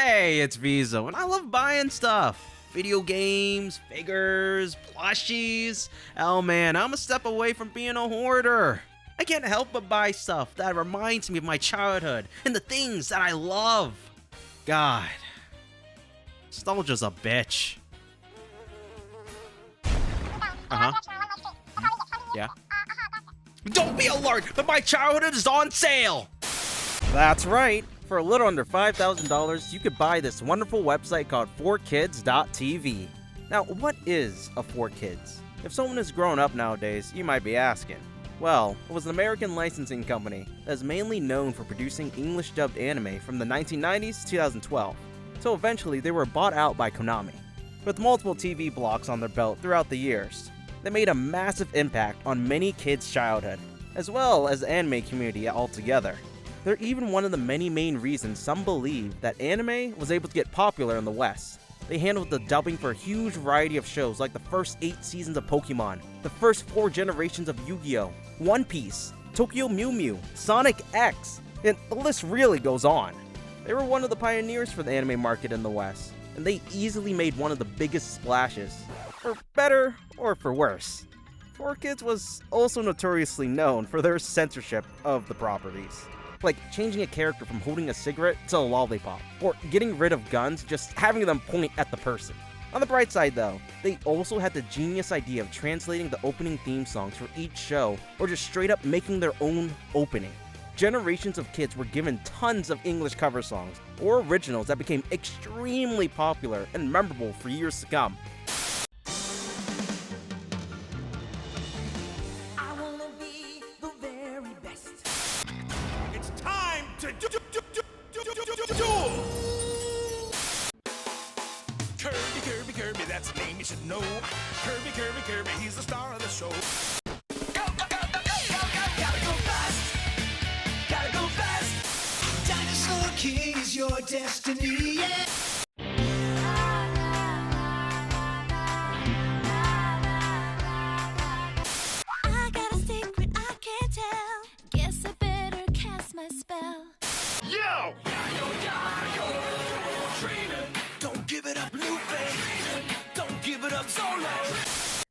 Hey, it's Vezo, and I love buying stuff. Video games, figures, plushies. Oh man, I'm a step away from being a hoarder. I can't help but buy stuff that reminds me of my childhood and the things that I love. God, nostalgia's a bitch. Yeah? Don't be alarmed, but my childhood is on sale! That's right. For a little under $5,000, you could buy this wonderful website called 4kids.tv. Now, what is a 4Kids? If someone has grown up nowadays, you might be asking. Well, it was an American licensing company that is mainly known for producing English-dubbed anime from the 1990s to 2012. So eventually, they were bought out by Konami. With multiple TV blocks on their belt throughout the years, they made a massive impact on many kids' childhood, as well as the anime community altogether. They're even one of the many main reasons some believe that anime was able to get popular in the West. They handled the dubbing for a huge variety of shows like the first 8 seasons of Pokemon, the first 4 generations of Yu-Gi-Oh!, One Piece, Tokyo Mew Mew, Sonic X, and the list really goes on. They were one of the pioneers for the anime market in the West, and they easily made one of the biggest splashes, for better or for worse. 4Kids was also notoriously known for their censorship of the properties, like changing a character from holding a cigarette to a lollipop, or getting rid of guns, just having them point at the person. On the bright side though, they also had the genius idea of translating the opening theme songs for each show, or just straight up making their own opening. Generations of kids were given tons of English cover songs, or originals that became extremely popular and memorable for years to come. Kirby, that's a name you should know. Kirby, he's the star of the show. Go, gotta go fast. Gotta go fast. Dinosaur King is your destiny, yeah. I got a secret I can't tell. Guess I better cast my spell. Yo! Don't give it up, Lupe. Don't give it up, Solo.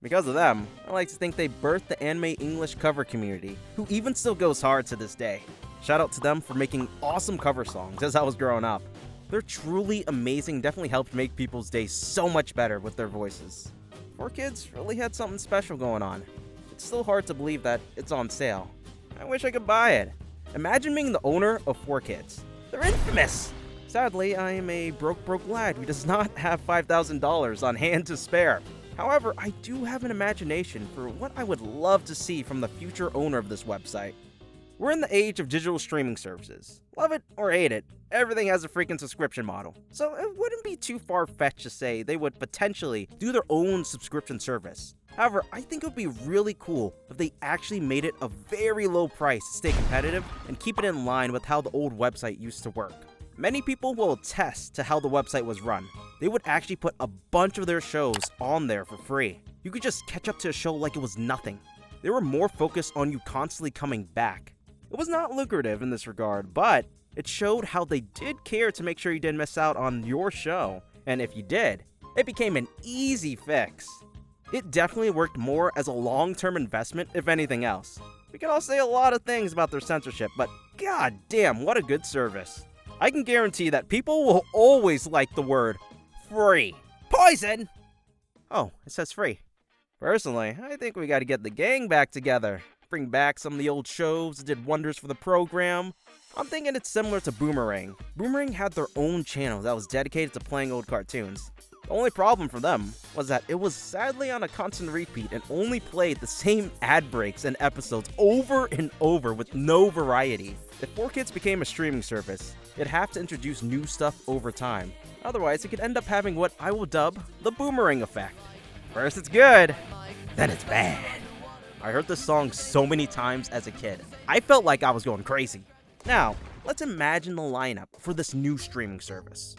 Because of them, I like to think they birthed the anime English cover community, who even still goes hard to this day. Shout out to them for making awesome cover songs as I was growing up. They're truly amazing, definitely helped make people's days so much better with their voices. 4Kids really had something special going on. It's still hard to believe that it's on sale. I wish I could buy it. Imagine being the owner of 4Kids. They're infamous! Sadly, I am a broke lad who does not have $5,000 on hand to spare. However, I do have an imagination for what I would love to see from the future owner of this website. We're in the age of digital streaming services. Love it or hate it, everything has a freaking subscription model. So it wouldn't be too far-fetched to say they would potentially do their own subscription service. However, I think it would be really cool if they actually made it a very low price to stay competitive and keep it in line with how the old website used to work. Many people will attest to how the website was run. They would actually put a bunch of their shows on there for free. You could just catch up to a show like it was nothing. They were more focused on you constantly coming back. It was not lucrative in this regard, but it showed how they did care to make sure you didn't miss out on your show. And if you did, it became an easy fix. It definitely worked more as a long-term investment, if anything else. We can all say a lot of things about their censorship, but god damn, what a good service. I can guarantee that people will always like the word free. Poison! Oh, it says free. Personally, I think we gotta get the gang back together. Bring back some of the old shows that did wonders for the program. I'm thinking it's similar to Boomerang. Boomerang had their own channel that was dedicated to playing old cartoons. The only problem for them was that it was sadly on a constant repeat and only played the same ad breaks and episodes over and over with no variety. If 4Kids became a streaming service, it'd have to introduce new stuff over time. Otherwise, it could end up having what I will dub the Boomerang effect. First it's good, then it's bad. I heard this song so many times as a kid. I felt like I was going crazy. Now, let's imagine the lineup for this new streaming service.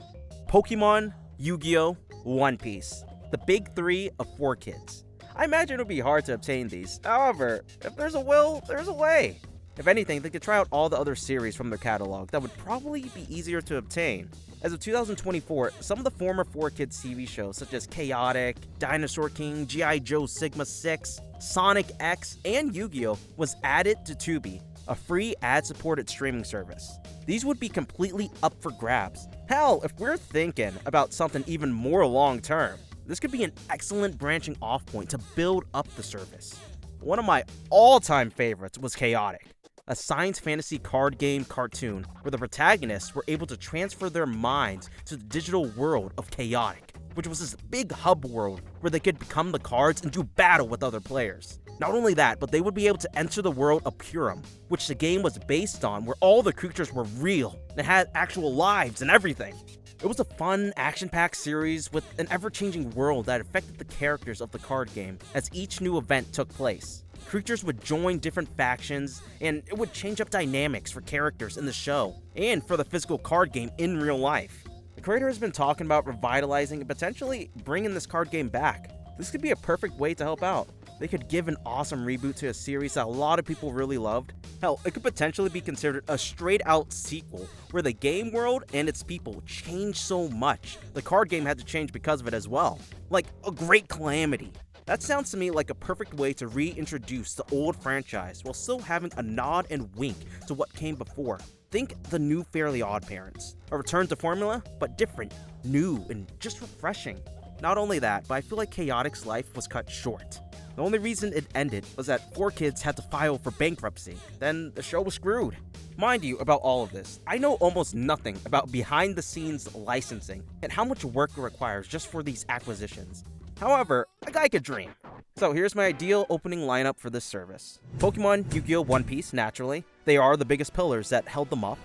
Pokemon, Yu-Gi-Oh!, One Piece. The big 3 of 4Kids. I imagine it would be hard to obtain these. However, if there's a will, there's a way. If anything, they could try out all the other series from their catalog that would probably be easier to obtain. As of 2024, some of the former 4Kids TV shows such as Chaotic, Dinosaur King, G.I. Joe Sigma 6, Sonic X, and Yu-Gi-Oh! Was added to Tubi, a free ad-supported streaming service. These would be completely up for grabs. Hell, if we're thinking about something even more long-term, this could be an excellent branching off point to build up the service. One of my all-time favorites was Chaotic, a science fantasy card game cartoon where the protagonists were able to transfer their minds to the digital world of Chaotic, which was this big hub world where they could become the cards and do battle with other players. Not only that, but they would be able to enter the world of Purim, which the game was based on, where all the creatures were real and had actual lives and everything. It was a fun, action-packed series with an ever-changing world that affected the characters of the card game as each new event took place. Creatures would join different factions, and it would change up dynamics for characters in the show, and for the physical card game in real life. The creator has been talking about revitalizing and potentially bringing this card game back. This could be a perfect way to help out. They could give an awesome reboot to a series that a lot of people really loved. Hell, it could potentially be considered a straight-out sequel, where the game world and its people changed so much, the card game had to change because of it as well. Like a great calamity. That sounds to me like a perfect way to reintroduce the old franchise while still having a nod and wink to what came before. Think the new Fairly Odd Parents. A return to formula, but different, new, and just refreshing. Not only that, but I feel like Chaotic's life was cut short. The only reason it ended was that 4Kids had to file for bankruptcy. Then the show was screwed. Mind you, about all of this, I know almost nothing about behind-the-scenes licensing and how much work it requires just for these acquisitions. However, a guy could dream. So here's my ideal opening lineup for this service. Pokemon, Yu-Gi-Oh!, One Piece, naturally. They are the biggest pillars that held them up.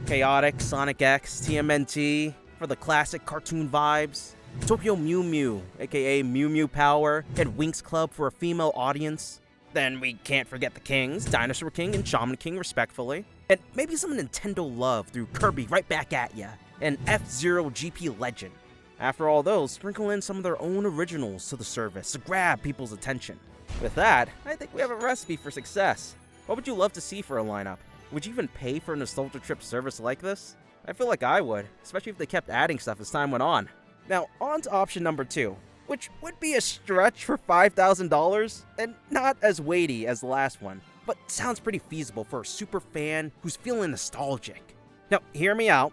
Chaotic, Sonic X, TMNT, for the classic cartoon vibes. Tokyo Mew Mew, aka Mew Mew Power, and Winx Club for a female audience. Then we can't forget the Kings, Dinosaur King and Shaman King respectfully. And maybe some Nintendo love through Kirby Right Back At Ya, and F-Zero GP Legend. After all those, sprinkle in some of their own originals to the service to grab people's attention. With that, I think we have a recipe for success. What would you love to see for a lineup? Would you even pay for a Nostalgia Trip service like this? I feel like I would, especially if they kept adding stuff as time went on. Now, on to option number 2, which would be a stretch for $5,000, and not as weighty as the last one, but sounds pretty feasible for a super fan who's feeling nostalgic. Now, hear me out.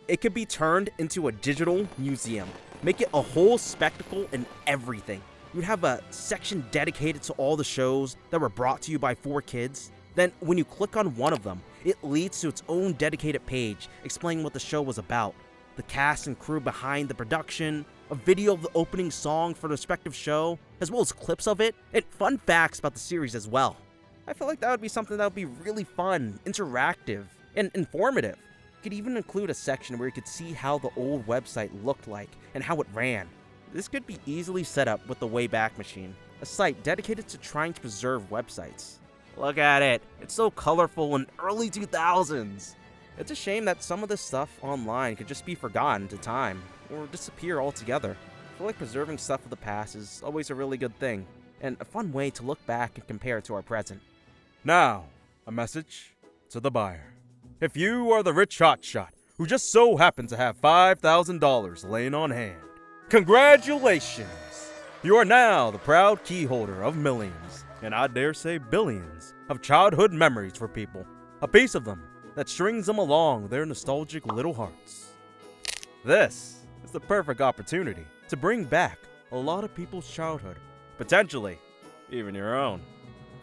It could be turned into a digital museum. Make it a whole spectacle and everything. You'd have a section dedicated to all the shows that were brought to you by 4Kids. Then, when you click on one of them, it leads to its own dedicated page explaining what the show was about. The cast and crew behind the production, a video of the opening song for the respective show, as well as clips of it, and fun facts about the series as well. I feel like that would be something that would be really fun, interactive, and informative. You could even include a section where you could see how the old website looked like and how it ran. This could be easily set up with the Wayback Machine, a site dedicated to trying to preserve websites. Look at it, it's so colorful and early 2000s. It's a shame that some of this stuff online could just be forgotten to time, or disappear altogether. I feel like preserving stuff of the past is always a really good thing, and a fun way to look back and compare it to our present. Now, a message to the buyer. If you are the rich hotshot who just so happens to have $5,000 laying on hand, congratulations! You are now the proud key holder of millions, and I dare say billions, of childhood memories for people. A piece of them that strings them along their nostalgic little hearts. This is the perfect opportunity to bring back a lot of people's childhood, potentially even your own.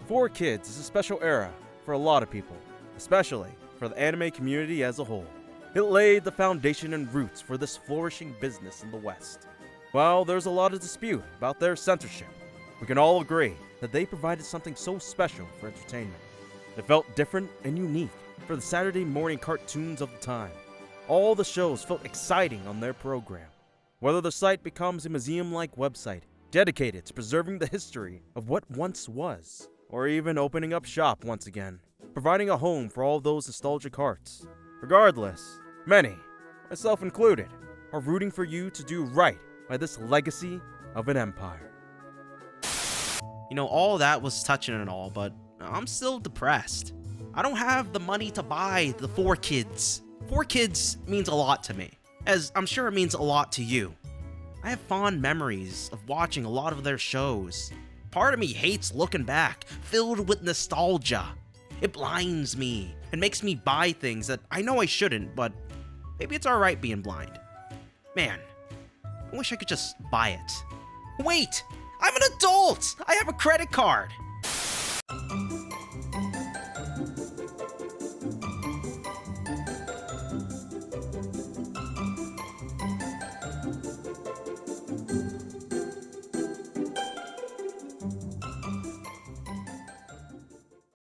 4Kids is a special era for a lot of people, especially for the anime community as a whole. It laid the foundation and roots for this flourishing business in the West. While there's a lot of dispute about their censorship, we can all agree that they provided something so special for entertainment. It felt different and unique for the Saturday morning cartoons of the time. All the shows felt exciting on their program. Whether the site becomes a museum-like website dedicated to preserving the history of what once was, or even opening up shop once again, providing a home for all those nostalgic hearts. Regardless, many, myself included, are rooting for you to do right by this legacy of an empire. You know, all that was touching and all, but I'm still depressed. I don't have the money to buy the 4Kids. 4Kids means a lot to me. as I'm sure it means a lot to you. I have fond memories of watching a lot of their shows. Part of me hates looking back, filled with nostalgia. It blinds me and makes me buy things that I know I shouldn't, but maybe it's alright being blind. Man, I wish I could just buy it. Wait! I'm an adult! I have a credit card!